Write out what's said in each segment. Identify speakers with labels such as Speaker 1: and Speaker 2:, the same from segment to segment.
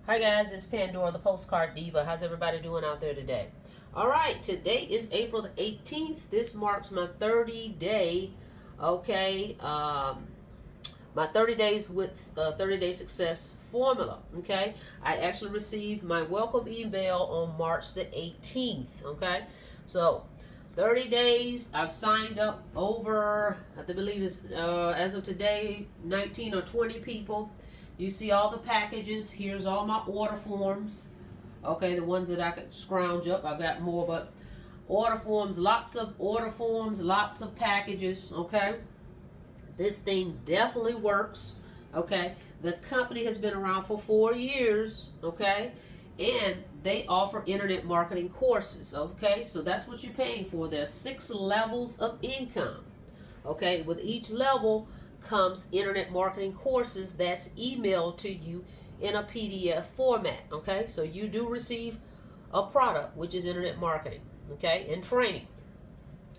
Speaker 1: Hi guys, it's Pandora, the Postcard Diva. How's everybody doing out there today? All right, today is April the 18th. This marks my 30-day, my 30 days with 30-day success formula, okay? I actually received my welcome email on March the 18th, okay? So 30 days, I've signed up over, I believe it's, as of today, 19 or 20 people. You see all the packages. Here's all my order forms. Okay, the ones that I could scrounge up. I've got more, but order forms, lots of order forms, lots of packages, okay? This thing definitely works, okay? The company has been around for 4 years, okay? And they offer internet marketing courses, okay? So that's what you're paying for. There's 6 levels of income, okay? With each level comes internet marketing courses that's emailed to you in a PDF format, okay? So you do receive a product, which is internet marketing, okay, and training,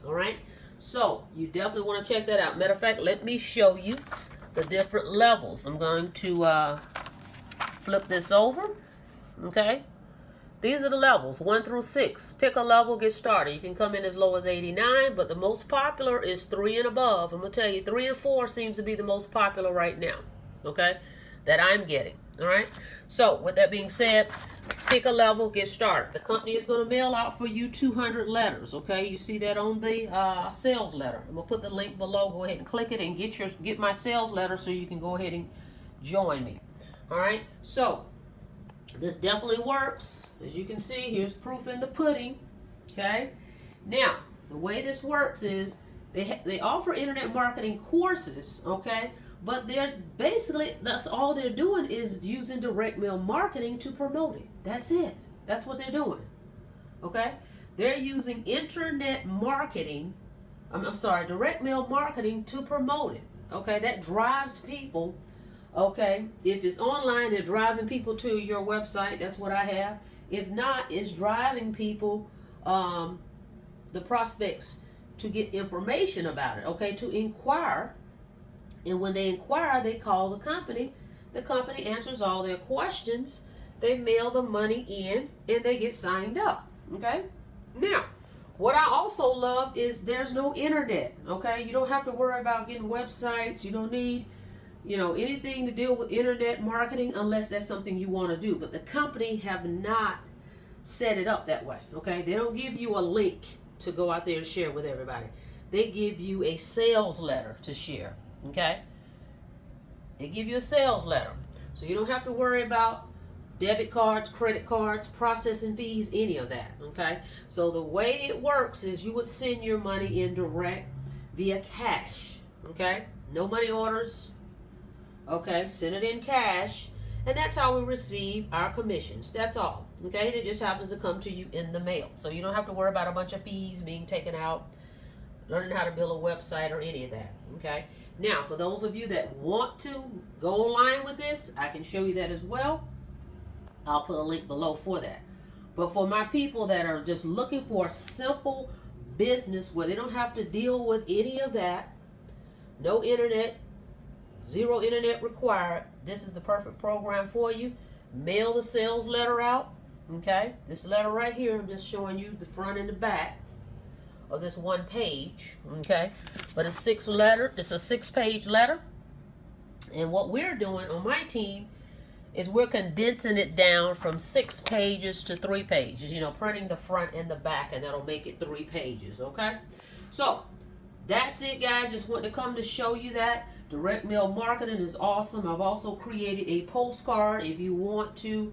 Speaker 1: all right? So you definitely want to check that out. Matter of fact, let me show you the different levels. I'm going to flip this over, okay? These are the levels, 1 through 6. Pick a level, get started. You can come in as low as 89, but the most popular is 3 and above. I'm going to tell you, 3 and 4 seems to be the most popular right now, okay, that I'm getting, all right? So, with that being said, pick a level, get started. The company is going to mail out for you 200 letters, okay? You see that on the sales letter. I'm going to put the link below. Go ahead and click it and get my sales letter so you can go ahead and join me, all right? So, this definitely works. As you can see, here's proof in the pudding, okay? Now, the way this works is they offer internet marketing courses, okay? But they're basically, that's all they're doing is using direct mail marketing to promote it. That's it. That's what they're doing, okay? They're using internet marketing, direct mail marketing to promote it, okay? That drives people. Okay, if it's online, they're driving people to your website. That's what I have. If not, it's driving people, the prospects, to get information about it, okay, to inquire. And when they inquire, they call the company. The company answers all their questions. They mail the money in, and they get signed up, okay? Now, what I also love is there's no internet, okay? You don't have to worry about getting websites. You don't need anything to deal with internet marketing unless that's something you want to do. But the company have not set it up that way, okay? They don't give you a link to go out there and share with everybody. They give you a sales letter to share, okay? They give you a sales letter. So you don't have to worry about debit cards, credit cards, processing fees, any of that, okay? So the way it works is you would send your money in direct via cash, okay? No money orders. Okay, send it in cash, and that's how we receive our commissions. That's all. Okay, and it just happens to come to you in the mail. So you don't have to worry about a bunch of fees being taken out, learning how to build a website or any of that. Okay, now for those of you that want to go online with this, I can show you that as well. I'll put a link below for that. But for my people that are just looking for a simple business where they don't have to deal with any of that, no internet, zero internet required, this is the perfect program for you. Mail the sales letter out, okay? This letter right here, I'm just showing you the front and the back of this one page, okay? But it's it's a 6-page letter. And what we're doing on my team is we're condensing it down from 6 pages to 3 pages, printing the front and the back, and that'll make it 3 pages, okay? So, that's it, guys. Just wanted to come to show you that. Direct mail marketing is awesome. I've also created a postcard. If you want to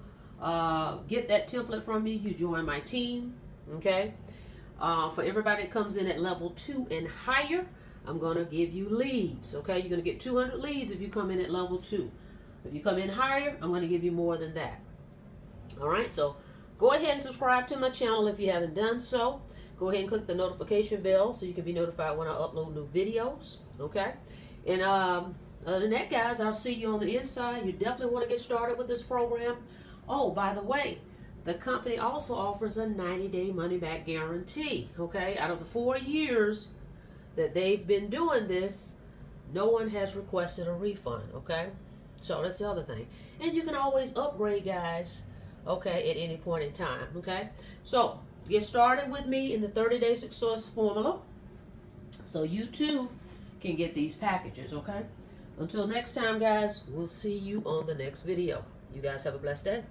Speaker 1: get that template from me, you join my team, okay? For everybody that comes in at level 2 and higher, I'm going to give you leads, okay? You're going to get 200 leads if you come in at level 2. If you come in higher, I'm going to give you more than that. All right, so go ahead and subscribe to my channel if you haven't done so. Go ahead and click the notification bell so you can be notified when I upload new videos, okay? And other than that, guys, I'll see you on the inside. You definitely want to get started with this program. Oh, by the way, the company also offers a 90-day money-back guarantee, okay? Out of the 4 years that they've been doing this, no one has requested a refund, okay? So that's the other thing. And you can always upgrade, guys, okay, at any point in time, okay? So, get started with me in the 30-day success formula so you too can get these packages, okay? Until next time, guys, we'll see you on the next video. You guys have a blessed day.